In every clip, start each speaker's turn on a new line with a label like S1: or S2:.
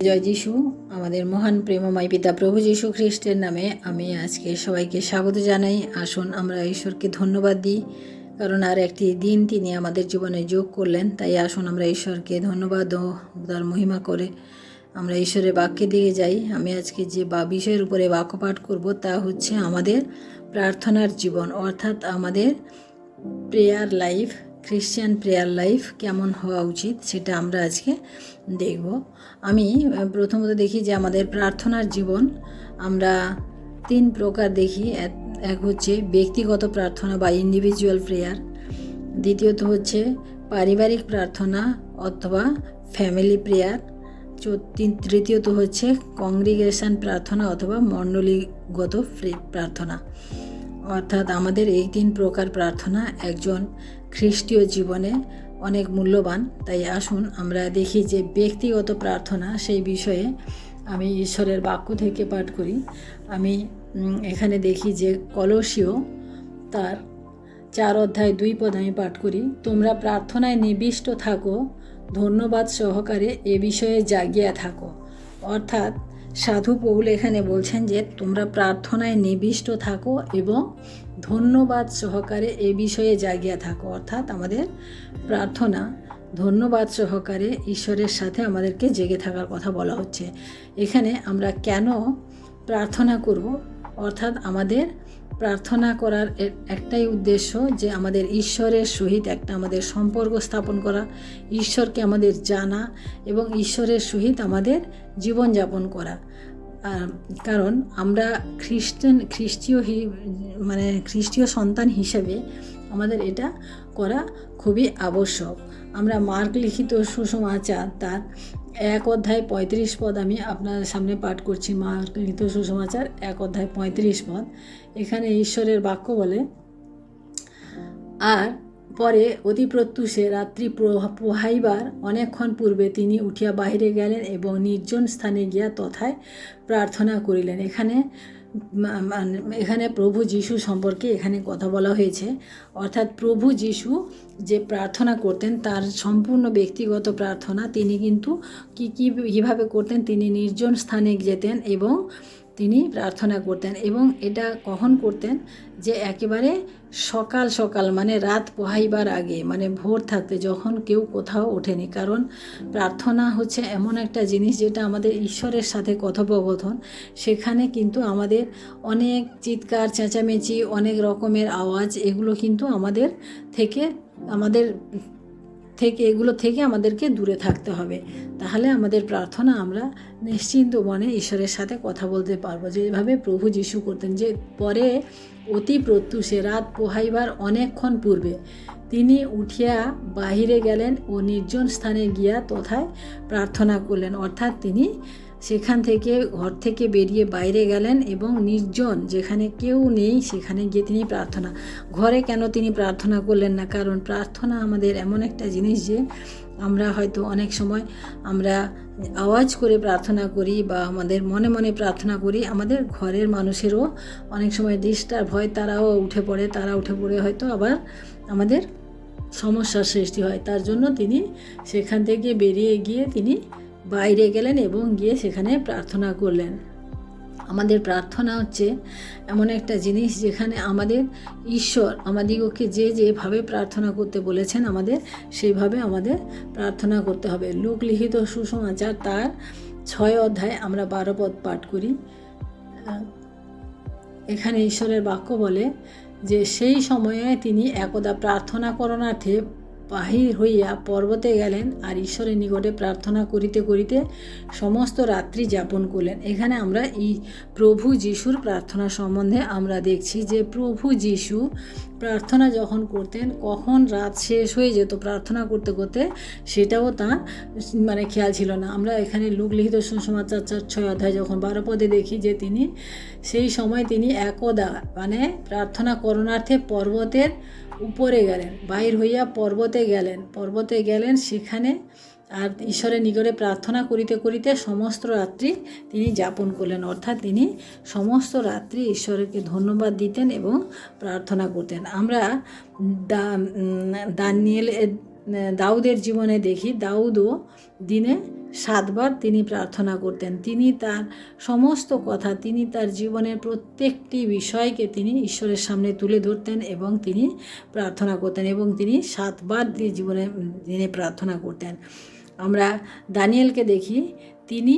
S1: জয় যিশু। আমাদের মহান প্রেমময় পিতা প্রভু যীশু খ্রিস্টের নামে আমি আজকে সবাইকে স্বাগত জানাই। আসুন আমরা ঈশ্বরকে ধন্যবাদ দিই, কারণ আর একটি দিন তিনি আমাদের জীবনে যোগ করলেন। তাই আসুন আমরা ঈশ্বরকে ধন্যবাদ ও তার মহিমা করে আমরা ঈশ্বরের বাক্যের দিকে যাই। আমি আজকে যে বিষয়ের উপরে বাক্য পাঠ করব তা হচ্ছে আমাদের প্রার্থনার জীবন, অর্থাৎ আমাদের prayer life, Christian prayer life কেমন হওয়া উচিত সেটা আমরা আজকে দেখব। আমি প্রথমত দেখি যে আমাদের প্রার্থনার জীবন আমরা 3 প্রকার দেখি। এক হচ্ছে ব্যক্তিগত প্রার্থনা বা ইন্ডিভিজুয়াল প্রেয়ার, দ্বিতীয়ত হচ্ছে পারিবারিক প্রার্থনা অথবা ফ্যামিলি প্রেয়ার, তৃতীয়ত হচ্ছে কংগ্রিগেশন প্রার্থনা অথবা মণ্ডলীগত প্রার্থনা। অর্থাৎ আমাদের এই 3 প্রকার প্রার্থনা একজন খ্রিস্টীয় জীবনে অনেক মূল্যবান। তাই আসুন আমরা দেখি যে ব্যক্তিগত প্রার্থনা সেই বিষয়ে আমি ঈশ্বরের বাক্য থেকে পাঠ করি। আমি এখানে দেখি যে কলসীয় তার 4 অধ্যায় 2 পদ আমি পাঠ করি। তোমরা প্রার্থনায় নিবিষ্ট থাকো, ধন্যবাদ সহকারে এ বিষয়ে জাগিয়া থাকো। অর্থাৎ সাধু পৌল এখানে বলছেন যে তোমরা প্রার্থনায় নিবিষ্ট থাকো এবং ধন্যবাদ সহকারে এ বিষয়ে জাগিয়া থাকো। অর্থাৎ আমাদের প্রার্থনা ধন্যবাদ সহকারে ঈশ্বরের সাথে আমাদেরকে জেগে থাকার কথা বলা হচ্ছে। এখানে আমরা কেন প্রার্থনা করব, অর্থাৎ আমাদের প্রার্থনা করার একটাই উদ্দেশ্য যে আমাদের ঈশ্বরের সহিত একটা আমাদের সম্পর্ক স্থাপন করা, ঈশ্বরকে আমাদের জানা এবং ঈশ্বরের সহিত আমাদের জীবনযাপন করা। কারণ আমরা খ্রিস্টীয় সন্তান হিসেবে আমাদের এটা করা খুবই আবশ্যক। আমরা মার্ক লিখিত সুসমাচার তার 1 অধ্যায় 35 পদ আমি আপনার সামনে পাঠ করছি। মার্ক লিখিত সুসমাচার 1 অধ্যায় 35 পদ। এখানে ঈশ্বরের বাক্য বলে, আর পরে অতি প্রত্যুষে রাত্রি পোহাইবার অনেকক্ষণ পূর্বে তিনি উঠিয়া বাহিরে গেলেন এবং নির্জন স্থানে গিয়া তথায় প্রার্থনা করিলেন। এখানে প্রভু যিশু সম্পর্কে এখানে কথা বলা হয়েছে। অর্থাৎ প্রভু যিশু যে প্রার্থনা করতেন তার সম্পূর্ণ ব্যক্তিগত প্রার্থনা তিনি কিন্তু কীভাবে করতেন, তিনি নির্জন স্থানে যেতেন এবং তিনি প্রার্থনা করতেন। এবং এটা কখন করতেন, যে একেবারে সকাল সকাল মানে রাত পোহাইবার আগে, মানে ভোর থাকতে, যখন কেউ কোথাও ওঠেনি। কারণ প্রার্থনা হচ্ছে এমন একটা জিনিস যেটা আমাদের ঈশ্বরের সাথে কথোপকথন। সেখানে কিন্তু আমাদের অনেক চিৎকার চেঁচামেচি, অনেক রকমের আওয়াজ, এগুলো কিন্তু এগুলো থেকে আমাদেরকে দূরে থাকতে হবে। তাহলে আমাদের প্রার্থনা আমরা নিশ্চিন্ত মনে ঈশ্বরের সাথে কথা বলতে পারবো, যেভাবে প্রভু যিশু করতেন। যে পরে অতি প্রত্যুষে রাত পোহাইবার অনেকক্ষণ পূর্বে তিনি উঠিয়া বাহিরে গেলেন ও নির্জন স্থানে গিয়া তথায় প্রার্থনা করলেন। অর্থাৎ তিনি সেখান থেকে ঘর থেকে বেরিয়ে বাইরে গেলেন এবং নির্জন, যেখানে কেউ নেই, সেখানে গিয়ে তিনি প্রার্থনা। ঘরে কেন তিনি প্রার্থনা করলেন না? কারণ প্রার্থনা আমাদের এমন একটা জিনিস যে আমরা হয়তো অনেক সময় আমরা আওয়াজ করে প্রার্থনা করি বা আমাদের মনে মনে প্রার্থনা করি। আমাদের ঘরের মানুষেরও অনেক সময় ডিস্টার্ব হয়, তারা উঠে পড়ে হয়তো আবার আমাদের সমস্যার সৃষ্টি হয়। তার জন্য তিনি সেখান থেকে বেরিয়ে গিয়ে তিনি বাইরে গেলেন এবং গিয়ে সেখানে প্রার্থনা করলেন। আমাদের প্রার্থনা হচ্ছে এমন একটা জিনিস যেখানে আমাদের ঈশ্বর আমাদিগকে যেভাবে প্রার্থনা করতে বলেছেন আমাদের সেইভাবে আমাদের প্রার্থনা করতে হবে। লূক লিখিত সুসমাচার তার 6 অধ্যায় আমরা 12 পদ পাঠ করি। এখানে ঈশ্বরের বাক্য বলে যে সেই সময়ে তিনি একদা প্রার্থনা করণার্থে বাহির হইয়া পর্বতে গেলেন আর ঈশ্বরের নিকটে প্রার্থনা করিতে করিতে সমস্ত রাত্রি যাপন করলেন। এখানে আমরা প্রভু যিশুর প্রার্থনা সম্বন্ধে আমরা দেখছি যে প্রভু যিশু প্রার্থনা যখন করতেন, কখন রাত শেষ হয়ে যেত প্রার্থনা করতে করতে সেটাও তার খেয়াল ছিল না। আমরা এখানে লূক লিখিত সুসমাচার 6 অধ্যায় যখন 12 পদে দেখি যে তিনি সেই সময় তিনি একদা প্রার্থনা করণার্থে পর্বতের উপরে গেলেন, বাহির হইয়া পর্বতে গেলেন সেখানে আর ঈশ্বরের নিকটে প্রার্থনা করিতে করিতে সমস্ত রাত্রি তিনি যাপন করলেন। অর্থাৎ তিনি সমস্ত রাত্রি ঈশ্বরকে ধন্যবাদ দিতেন এবং প্রার্থনা করতেন। আমরা দাউদের জীবনে দেখি, দাউদও দিনে 7 বার তিনি প্রার্থনা করতেন। তিনি তার সমস্ত কথা, তিনি তার জীবনের প্রত্যেকটি বিষয়কে তিনি ঈশ্বরের সামনে তুলে ধরতেন এবং তিনি প্রার্থনা করতেন এবং তিনি 7 বার দিনে প্রার্থনা করতেন। আমরা দানিয়েলকে দেখি, তিনি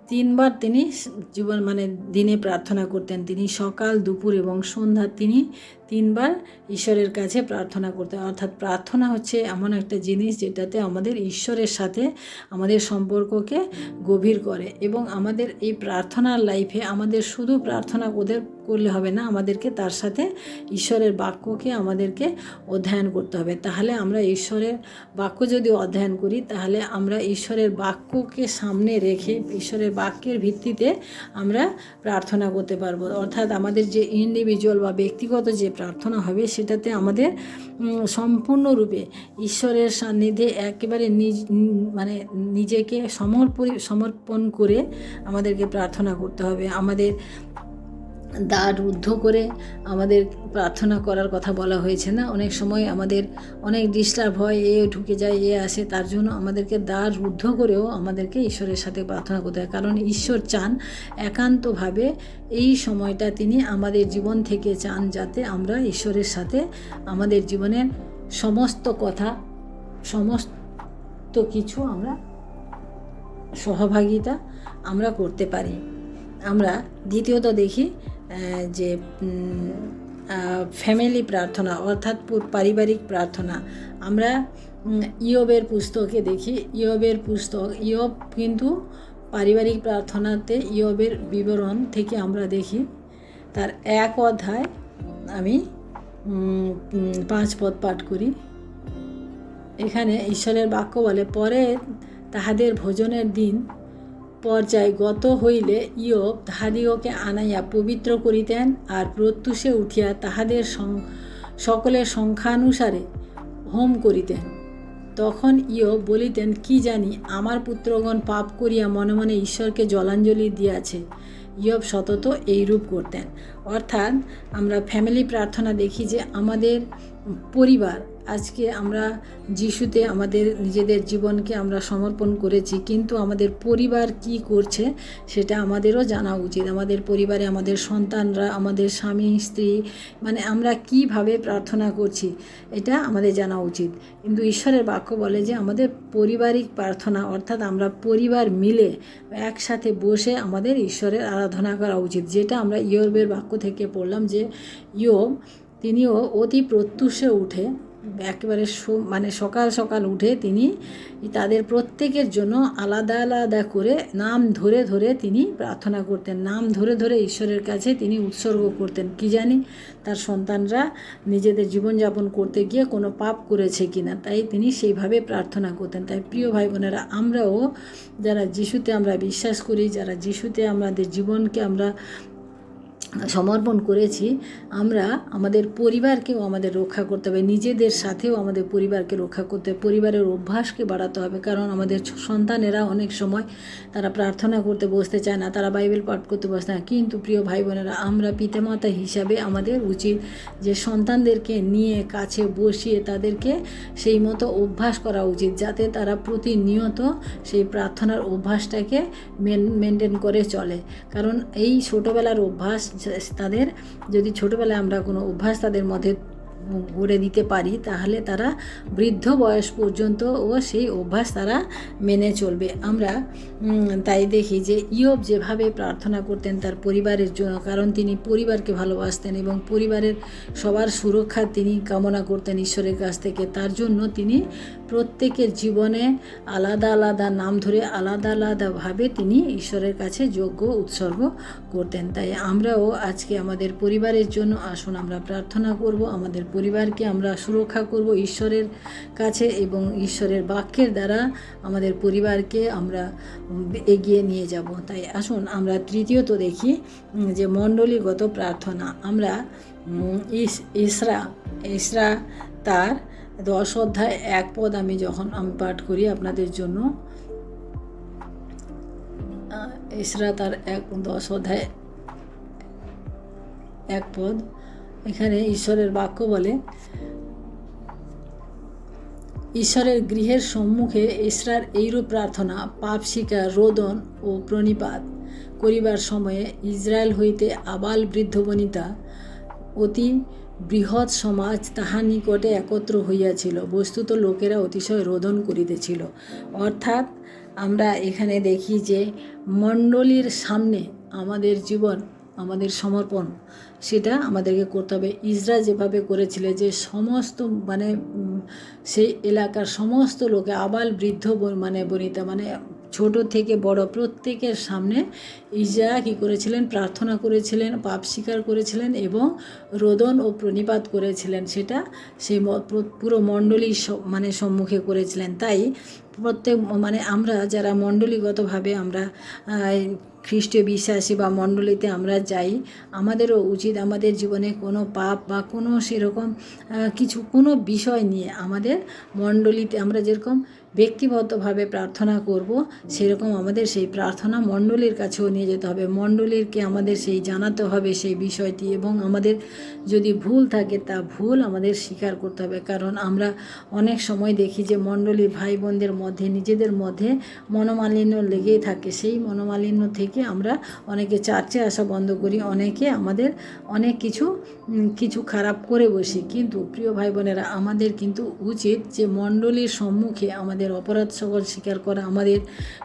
S1: 3 বার তিনি দিনে প্রার্থনা করতেন। তিনি সকাল, দুপুর এবং সন্ধ্যা তিনি 3 বার ঈশ্বরের কাছে প্রার্থনা করতেন। অর্থাৎ প্রার্থনা হচ্ছে এমন একটা জিনিস যেটাতে আমাদের ঈশ্বরের সাথে আমাদের সম্পর্ককে গভীর করে এবং আমাদের এই প্রার্থনার লাইফে আমাদের শুধু প্রার্থনা করলে হবে না, আমাদেরকে তার সাথে ঈশ্বরের বাক্যকে আমাদেরকে অধ্যয়ন করতে হবে। তাহলে আমরা ঈশ্বরের বাক্য যদি অধ্যয়ন করি তাহলে আমরা ঈশ্বরের বাক্যকে সামনে রেখে ঈশ্বরের বাক্যের ভিত্তিতে আমরা প্রার্থনা করতে পারবো। অর্থাৎ আমাদের যে ইন্ডিভিজুয়াল বা ব্যক্তিগত যে প্রার্থনা হবে সেটাতে আমাদের সম্পূর্ণরূপে ঈশ্বরের সান্নিধ্যে একেবারে নিজেকে সমর্পণ করে আমাদেরকে প্রার্থনা করতে হবে। আমাদের দ্বার রুদ্ধ করে আমাদের প্রার্থনা করার কথা বলা হয়েছে না? অনেক সময় আমাদের অনেক ডিস্টার্ব হয়, এ ঢুকে যায়, এ আসে, তার জন্য আমাদেরকে দ্বার রুদ্ধ করেও আমাদেরকে ঈশ্বরের সাথে প্রার্থনা করতে হয়। কারণ ঈশ্বর চান একান্তভাবে এই সময়টা তিনি আমাদের জীবন থেকে চান, যাতে আমরা ঈশ্বরের সাথে আমাদের জীবনের সমস্ত কথা, সমস্ত কিছু আমরা সহভাগিতা আমরা করতে পারি। আমরা দ্বিতীয়ত দেখি যে ফ্যামিলি প্রার্থনা অর্থাৎ পারিবারিক প্রার্থনা। আমরা ইয়োবের পুস্তকে দেখি, ইয়োব কিন্তু পারিবারিক প্রার্থনাতে ইয়োবের বিবরণ থেকে আমরা দেখি তার 1 অধ্যায়, আমি 5 পদ পাঠ করি। এখানে ঈশ্বরের বাক্য বলে, পরে তাহাদের ভোজনের দিন পর্যায় গত হইলে ইয়োব তাহাদিগকে আনাইয়া পবিত্র করিতেন, আর প্রত্যুষে উঠিয়া তাহাদের সকলের সংখ্যানুসারে হোম করিতেন। তখন ইয়োব বলিতেন, কি জানি আমার পুত্রগণ পাপ করিয়া মনে মনে ঈশ্বরকে জলাঞ্জলি দিয়াছে। ইয়োব সতত এইরূপ করতেন। অর্থাৎ আমরা ফ্যামিলি প্রার্থনা দেখি যে আমাদের পরিবার, আজকে আমরা যিশুতে আমাদের নিজেদের জীবনকে আমরা সমর্পণ করেছি, কিন্তু আমাদের পরিবার কি করছে সেটা আমাদেরও জানা উচিত। আমাদের পরিবারে আমাদের সন্তানরা, আমাদের স্বামী স্ত্রী, আমরা কিভাবে প্রার্থনা করছি এটা আমাদের জানা উচিত। কিন্তু ঈশ্বরের বাক্য বলে যে আমাদের পারিবারিক প্রার্থনা অর্থাৎ আমরা পরিবার মিলে একসাথে বসে আমাদের ঈশ্বরের আরাধনা করা উচিত। যেটা আমরা ইয়োবের বাক্য থেকে পড়লাম যে ইয়োব তিনিও অতি প্রত্যুষে উঠে একেবারে সকাল সকাল উঠে তিনি তাদের প্রত্যেকের জন্য আলাদা আলাদা করে নাম ধরে ধরে তিনি প্রার্থনা করতেন, নাম ধরে ধরে ঈশ্বরের কাছে তিনি উৎসর্গ করতেন। কি জানি তার সন্তানরা নিজেদের জীবনযাপন করতে গিয়ে কোনো পাপ করেছে কিনা, তাই তিনি সেইভাবে প্রার্থনা করতেন। তাই প্রিয় ভাই বোনেরা, আমরাও যারা যিশুতে আমরা বিশ্বাস করি, যারা যিশুতে আমাদের জীবনকে আমরা সমর্পণ করেছি, আমরা আমাদের পরিবারকেও আমাদের রক্ষা করতে হবে, নিজেদের সাথেও আমাদের পরিবারকে রক্ষা করতে হবে, পরিবারের অভ্যাসকে বাড়াতে হবে। কারণ আমাদের সন্তানেরা অনেক সময় তারা প্রার্থনা করতে বসতে চায় না, তারা বাইবেল পাঠ করতে বসতে না। কিন্তু প্রিয় ভাই বোনেরা, আমরা পিতামাতা হিসাবে আমাদের উচিত যে সন্তানদেরকে নিয়ে কাছে বসিয়ে তাদেরকে সেই মতো অভ্যাস করা উচিত, যাতে তারা প্রতিনিয়ত সেই প্রার্থনার অভ্যাসটাকে মেনটেন করে চলে। কারণ এই ছোটোবেলার অভ্যাস, তাদের যদি ছোটোবেলায় আমরা কোনো অভ্যাস তাদের মধ্যে গড়ে দিতে পারি, তাহলে তারা বৃদ্ধ বয়স পর্যন্ত সেই অভ্যাস তারা মেনে চলবে। আমরা তাই দেখি যে ইয়োব যেভাবে প্রার্থনা করতেন তার পরিবারের জন্য, কারণ তিনি পরিবারকে ভালোবাসতেন এবং পরিবারের সবার সুরক্ষা তিনি কামনা করতেন ঈশ্বরের কাছ থেকে। তার জন্য তিনি প্রত্যেকের জীবনে আলাদা আলাদা নাম ধরে আলাদা আলাদাভাবে তিনি ঈশ্বরের কাছে যজ্ঞ উৎসর্গ করতেন। তাই আমরাও আজকে আমাদের পরিবারের জন্য আসুন আমরা প্রার্থনা করব, আমাদের পরিবারকে আমরা সুরক্ষা করব ঈশ্বরের কাছে এবং ঈশ্বরের বাক্যের দ্বারা আমাদের পরিবারকে আমরা এগিয়ে নিয়ে যাব। তাই আসুন আমরা তৃতীয়ত দেখি যে মণ্ডলীগত প্রার্থনা। আমরা ইসরা তার 10 অধ্যায় 1 পদ আমি পাঠ করি আপনাদের জন্য। ইসরা তার 10 অধ্যায় 1 পদ। এখানে ঈশ্বরের বাক্য বলে, ঈশ্বরের গৃহের সম্মুখে এসরার এইরূপ প্রার্থনা, পাপ স্বীকার, রোদন ও প্রণিপাত করিবার সময়ে ইসরায়েল হইতে আবাল বৃদ্ধ বনিতা অতি বৃহৎ সমাজ তাহার নিকটে একত্র হইয়াছিল। বস্তুত লোকেরা অতিশয় রোদন করিতেছিল। অর্থাৎ আমরা এখানে দেখি যে মণ্ডলীর সামনে আমাদের জীবন, আমাদের সমর্পণ, সেটা আমাদেরকে করতে হবে। ইসরা যেভাবে করেছিল, যে সমস্ত সেই এলাকার সমস্ত লোকে আবাল বৃদ্ধ বনিতা ছোট থেকে বড় প্রত্যেকের সামনে ইসরা কী করেছিলেন? প্রার্থনা করেছিলেন, পাপ স্বীকার করেছিলেন এবং রোদন ও প্রণিপাত করেছিলেন। সেটা সেই পুরো মণ্ডলীর সম্মুখে করেছিলেন। তাই প্রত্যেক আমরা যারা মণ্ডলীগতভাবে আমরা খ্রিস্টীয় বিশ্বাসী বা মণ্ডলীতে আমরা যাই, আমাদেরও উচিত আমাদের জীবনে কোনো পাপ বা কোনো সেরকম কোনো বিষয় নিয়ে আমাদের মণ্ডলীতে আমরা যেরকম ব্যক্তিগতভাবে প্রার্থনা করব, সেরকম আমাদের সেই প্রার্থনা মণ্ডলীর কাছেও নিয়ে যেতে হবে। মণ্ডলীরকে আমাদের সেই জানাতে হবে সেই বিষয়টি, এবং আমাদের যদি ভুল থাকে তা ভুল আমাদের স্বীকার করতে হবে। কারণ আমরা অনেক সময় দেখি যে মণ্ডলীর ভাই বোনদের মধ্যে নিজেদের মধ্যে মনোমালিন্য লেগেই থাকে। সেই মনোমালিন্য থেকে আমরা অনেকে চার্চে আসা বন্ধ করি, অনেকে আমাদের অনেক কিছু খারাপ করে বসি। কিন্তু প্রিয় ভাই বোনেরা, আমাদের কিন্তু উচিত যে মণ্ডলীর সম্মুখে আমাদের অপরাধ সকল স্বীকার করা, আমাদের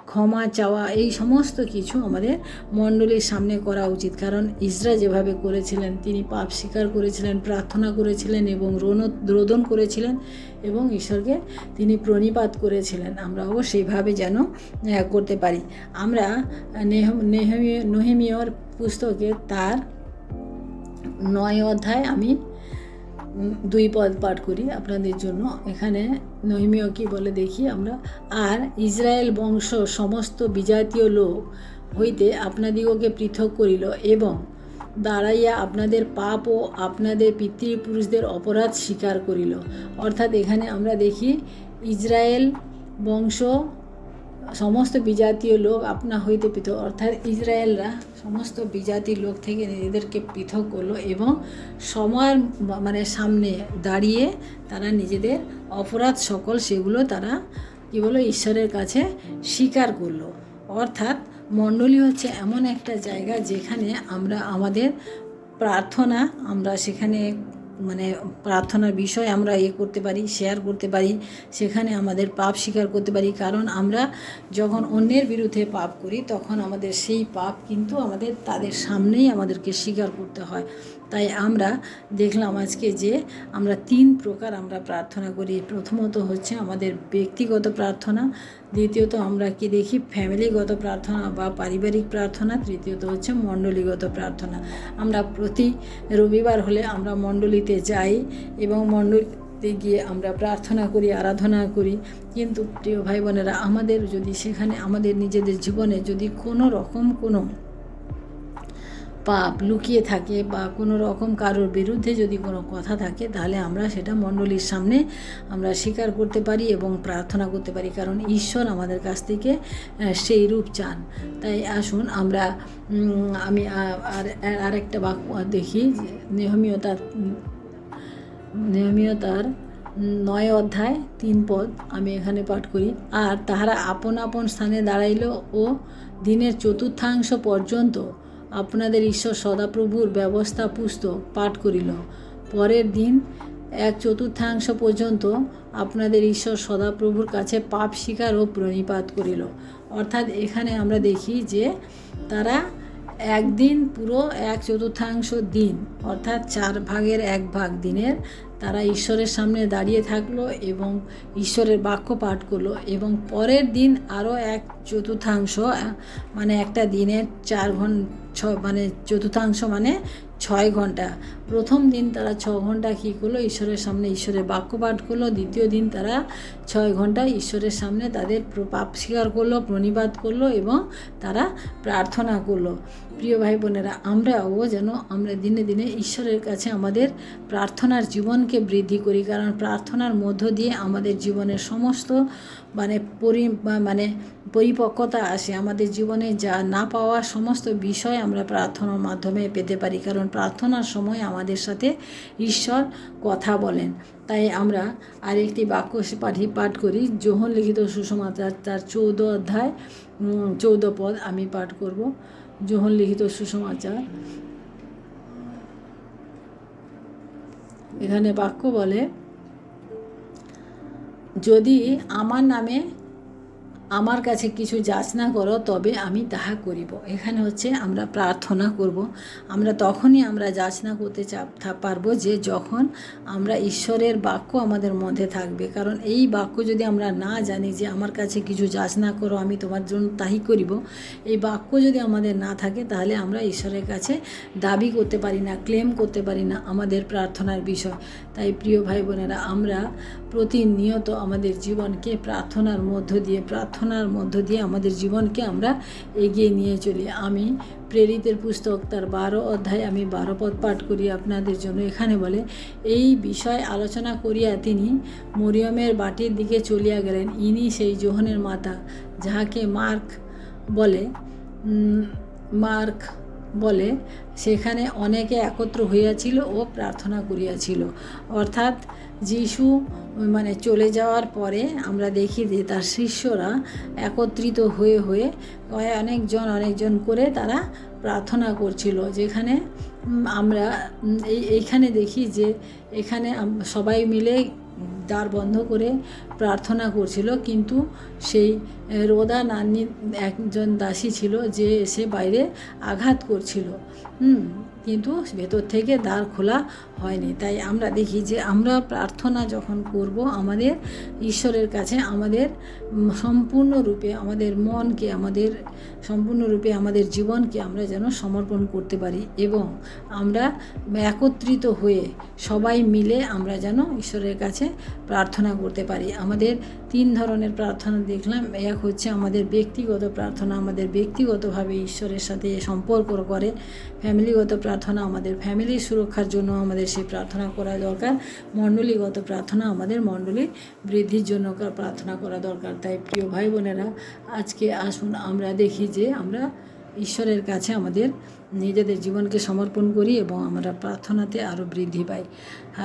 S1: ক্ষমা চাওয়া, এই সমস্ত কিছু আমাদের মণ্ডলীর সামনে করা উচিত। কারণ ইসরা যেভাবে করেছিলেন, তিনি পাপ স্বীকার করেছিলেন, প্রার্থনা করেছিলেন এবং রোদন করেছিলেন এবং ঈশ্বরকে তিনি প্রণিপাত করেছিলেন। আমরাও সেইভাবে যেন করতে পারি। আমরা নেহেমিয়ার পুস্তকে তার 9 অধ্যায় আমি 2 পদ পাঠ করি আপনাদের জন্য। এখানে নেহেমিয়া কি বলে দেখি আমরা। আর ইসরায়েল বংশ সমস্ত বিজাতীয় লোক হইতে আপনাদিগকে পৃথক করিল এবং দাঁড়াইয়া আপনাদের পাপ ও আপনাদের পিতৃপুরুষদের অপরাধ স্বীকার করিল। অর্থাৎ এখানে আমরা দেখি ইসরায়েল বংশ সমস্ত বিজাতীয় লোক আপনা হইতে পৃথক, অর্থাৎ ইসরায়েলরা সমস্ত বিজাতির লোক থেকে নিজেদেরকে পৃথক করলো এবং সময়ের সামনে দাঁড়িয়ে তারা নিজেদের অপরাধ সকল সেগুলো তারা কী বলো ঈশ্বরের কাছে স্বীকার করলো। অর্থাৎ মণ্ডলী হচ্ছে এমন একটা জায়গা যেখানে আমরা আমাদের প্রার্থনা, আমরা সেখানে প্রার্থনার বিষয় আমরা করতে পারি, শেয়ার করতে পারি, সেখানে আমাদের পাপ স্বীকার করতে পারি। কারণ আমরা যখন অন্যের বিরুদ্ধে পাপ করি তখন আমাদের সেই পাপ কিন্তু তাদের সামনেই আমাদেরকে স্বীকার করতে হয়। তাই আমরা দেখলাম আজকে যে আমরা 3 প্রকার আমরা প্রার্থনা করি। প্রথমত হচ্ছে আমাদের ব্যক্তিগত প্রার্থনা, দ্বিতীয়ত আমরা কি দেখি ফ্যামিলিগত প্রার্থনা বা পারিবারিক প্রার্থনা, তৃতীয়ত হচ্ছে মণ্ডলীগত প্রার্থনা। আমরা প্রতি রবিবার হলে আমরা মণ্ডলীতে যাই এবং মণ্ডলীতে গিয়ে আমরা প্রার্থনা করি, আরাধনা করি। কিন্তু প্রিয় ভাই বোনেরা, আমাদের যদি সেখানে আমাদের নিজেদের জীবনে যদি কোনো রকম কোনো পাপ লুকিয়ে থাকে বা কোনো রকম কারোর বিরুদ্ধে যদি কোনো কথা থাকে, তাহলে আমরা সেটা মণ্ডলীর সামনে আমরা স্বীকার করতে পারি এবং প্রার্থনা করতে পারি। কারণ ঈশ্বর আমাদের কাছ থেকে সেই রূপ চান। তাই আসুন আমি আরেকটা বাক্য দেখি। নেহেমিয়া তার 9 অধ্যায় 3 পদ আমি এখানে পাঠ করি। আর তাহারা আপন আপন স্থানে দাঁড়াইল ও দিনের চতুর্থাংশ পর্যন্ত আপনাদের ঈশ্বর সদাপ্রভুর ব্যবস্থা পুস্তক পাঠ করিল। পরের দিন 1/4 পর্যন্ত আপনাদের ঈশ্বর সদাপ্রভুর কাছে পাপ স্বীকার ও প্রণিপাত করিল। অর্থাৎ এখানে আমরা দেখি যে তারা একদিন পুরো 1/4 দিন, অর্থাৎ 4 ভাগের 1 ভাগ দিনের তারা ঈশ্বরের সামনে দাঁড়িয়ে থাকলো এবং ঈশ্বরের বাক্য পাঠ করলো। এবং পরের দিন আরও 1/4 একটা দিনের 4 ঘন্টা, চতুর্থাংশ 6 ঘন্টা। প্রথম দিন তারা 6 ঘন্টা কী করলো? ঈশ্বরের সামনে ঈশ্বরের বাক্য পাঠ করলো। দ্বিতীয় দিন তারা 6 ঘন্টা ঈশ্বরের সামনে তাদের পাপ স্বীকার করলো, প্রণিপাত করলো এবং তারা প্রার্থনা করলো। প্রিয় ভাই বোনেরা, আমরাও যেন আমরা দিনে দিনে ঈশ্বরের কাছে আমাদের প্রার্থনার জীবনকে বৃদ্ধি করি। কারণ প্রার্থনার মধ্য দিয়ে আমাদের জীবনের সমস্ত মানে পরিপক্কতা আসে, আমাদের জীবনে যা না পাওয়া সমস্ত বিষয় আমরা প্রার্থনার মাধ্যমে পেতে পারি, কারণ প্রার্থনার সময় আমাদের সাথে ঈশ্বর কথা বলেন। তাই আমরা আরেকটি বাক্য পাঠ করি, যোহন লিখিত সুসমাচার তার 14 অধ্যায় 14 পদ আমি পাঠ করব। যোহন লিখিত সুসমাচার, এখানে বাক্য বলে, যদি আমার নামে আমার কাছে কিছু যাচনা করো তবে আমি তাহা করিব। এখানে হচ্ছে আমরা প্রার্থনা করব, আমরা তখনই আমরা যাচনা করতে পারবো যে যখন আমরা ঈশ্বরের বাক্য আমাদের মধ্যে থাকবে। কারণ এই বাক্য যদি আমরা না জানি যে আমার কাছে কিছু যাচনা করো আমি তোমার জন্য তাই করিব, এই বাক্য যদি আমাদের না থাকে তাহলে আমরা ঈশ্বরের কাছে দাবি করতে পারি না, ক্লেম করতে পারি না আমাদের প্রার্থনার বিষয়। তাই প্রিয় ভাই বোনেরা, আমরা প্রতিনিয়ত আমাদের জীবনকে প্রার্থনার মধ্য দিয়ে আমাদের জীবনকে আমরা এগিয়ে নিয়ে চলি। আমি প্রেরিতের পুস্তক তার 12 অধ্যায় আমি 12 পদ পাঠ করি আপনাদের জন্য। এখানে বলে, এই বিষয় আলোচনা করিয়া তিনি মরিয়মের বাটির দিকে চলিয়া গেলেন। ইনি সেই যোহনের মাতা, যাহাকে মার্ক বলে। সেখানে অনেকে একত্র হইয়াছিল ও প্রার্থনা করিয়াছিল। অর্থাৎ যিশু চলে যাওয়ার পরে আমরা দেখি যে তার শিষ্যরা একত্রিত হয়ে অনেকজন করে তারা প্রার্থনা করছিল। যেখানে আমরা এইখানে দেখি যে এখানে সবাই মিলে দ্বার বন্ধ করে প্রার্থনা করছিল, কিন্তু সেই রোদা নান্নি একজন দাসী ছিল যে এসে বাইরে আঘাত করছিল, কিন্তু ভেতর থেকে দ্বার খোলা হয়নি। তাই আমরা দেখি যে আমরা প্রার্থনা যখন করব আমাদের ঈশ্বরের কাছে আমাদের সম্পূর্ণরূপে আমাদের মনকে, সম্পূর্ণরূপে আমাদের জীবনকে আমরা যেন সমর্পণ করতে পারি, এবং আমরা একত্রিত হয়ে সবাই মিলে আমরা যেন ঈশ্বরের কাছে প্রার্থনা করতে পারি। আমাদের 3 ধরনের প্রার্থনা দেখলাম। এক হচ্ছে আমাদের ব্যক্তিগত প্রার্থনা, আমাদের ব্যক্তিগতভাবে ঈশ্বরের সাথে সম্পর্ক করে। ফ্যামিলিগত প্রার্থনা, আমাদের ফ্যামিলির সুরক্ষার জন্য আমাদের সেই প্রার্থনা করা দরকার। মণ্ডলীগত প্রার্থনা, আমাদের মণ্ডলী বৃদ্ধির জন্য প্রার্থনা করা দরকার। তাই প্রিয় ভাই বোনেরা, আজকে আসুন আমরা দেখি যে আমরা ঈশ্বরের কাছে আমাদের নিজেদের জীবনকে সমর্পণ করি এবং আমরা প্রার্থনাতে আরও বৃদ্ধি পাই।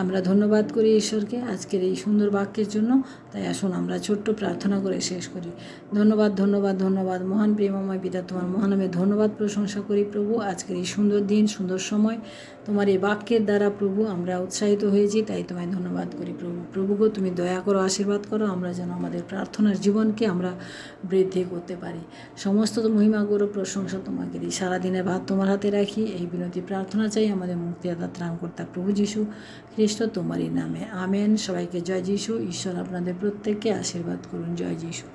S1: আমরা ধন্যবাদ করি ঈশ্বরকে আজকের এই সুন্দর বাক্যের জন্য। তাই আসুন আমরা ছোট্ট প্রার্থনা করে শেষ করি। ধন্যবাদ ধন্যবাদ ধন্যবাদ মহান প্রেমময় পিতা, তোমার মহানামে ধন্যবাদ প্রশংসা করি প্রভু। আজকের এই সুন্দর দিন, সুন্দর সময় তোমার এই বাক্যের দ্বারা প্রভু আমরা উৎসাহিত হয়েছি, তাই তোমায় ধন্যবাদ করি প্রভু গো, তুমি দয়া করো, আশীর্বাদ করো, আমরা যেন আমাদের প্রার্থনার জীবনকে আমরা বৃদ্ধি করতে পারি। সমস্ত মহিমা গৌরব প্রশংসা তোমাকে দিই। সারাদিনের ভাত তোমার হাতে রাখি, এই বিনতি প্রার্থনা চাই আমাদের মুক্তিদাতা ত্রাণকর্তা প্রভু যীশু খ্রিস্ট তোমারই নামে, আমেন। সবাইকে জয় যীশু। ঈশ্বর আপনাদের প্রত্যেককে আশীর্বাদ করুন। জয় যীশু।